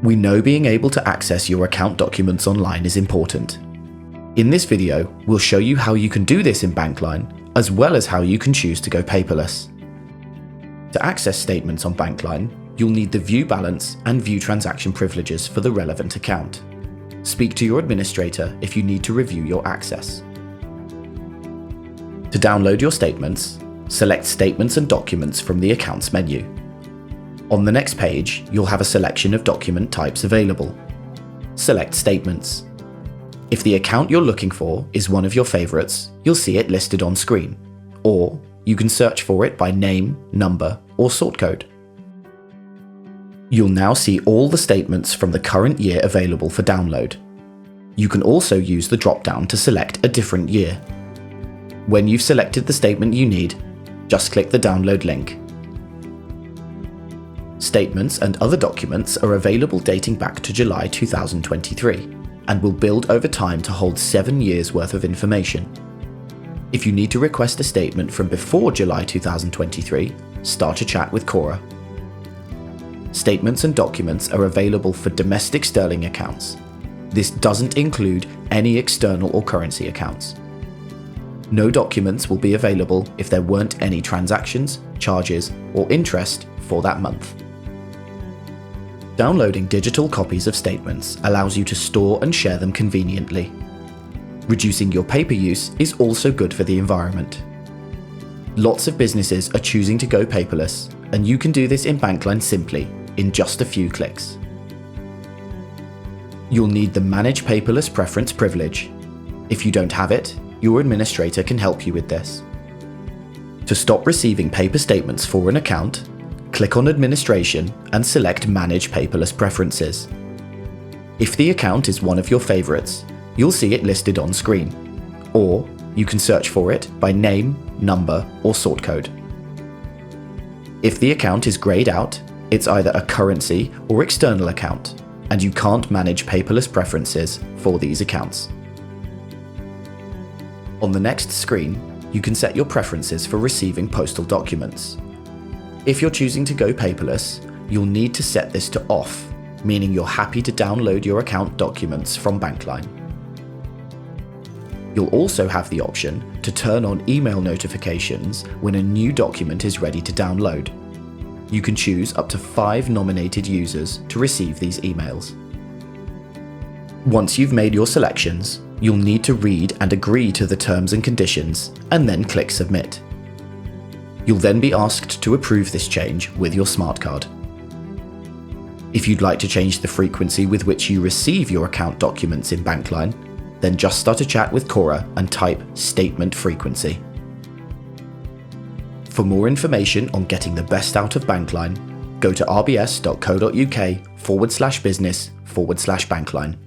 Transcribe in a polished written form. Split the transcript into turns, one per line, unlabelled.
We know being able to access your account documents online is important. In this video, we'll show you how you can do this in Bankline, as well as how you can choose to go paperless. To access statements on Bankline, you'll need the View Balance and View Transaction privileges for the relevant account. Speak to your administrator if you need to review your access. To download your statements, select Statements and Documents from the Accounts menu. On the next page, you'll have a selection of document types available. Select Statements. If the account you're looking for is one of your favorites, you'll see it listed on screen, or you can search for it by name, number, or sort code. You'll now see all the statements from the current year available for download. You can also use the drop-down to select a different year. When you've selected the statement you need, just click the download link. Statements and other documents are available dating back to July 2023 and will build over time to hold 7 years worth of information. If you need to request a statement from before July 2023, start a chat with Cora. Statements and documents are available for domestic sterling accounts. This doesn't include any external or currency accounts. No documents will be available if there weren't any transactions, charges, or interest for that month. Downloading digital copies of statements allows you to store and share them conveniently. Reducing your paper use is also good for the environment. Lots of businesses are choosing to go paperless, and you can do this in Bankline simply, in just a few clicks. You'll need the Manage Paperless Preference privilege. If you don't have it, your administrator can help you with this. To stop receiving paper statements for an account, click on Administration and select Manage Paperless Preferences. If the account is one of your favorites, you'll see it listed on screen, or you can search for it by name, number, or sort code. If the account is grayed out, it's either a currency or external account, and you can't manage paperless preferences for these accounts. On the next screen, you can set your preferences for receiving postal documents. If you're choosing to go paperless, you'll need to set this to off, meaning you're happy to download your account documents from Bankline. You'll also have the option to turn on email notifications when a new document is ready to download. You can choose up to 5 nominated users to receive these emails. Once you've made your selections, you'll need to read and agree to the terms and conditions, and then click Submit. You'll then be asked to approve this change with your smart card. If you'd like to change the frequency with which you receive your account documents in Bankline, then just start a chat with Cora and type Statement Frequency. For more information on getting the best out of Bankline, go to rbs.co.uk/business/Bankline.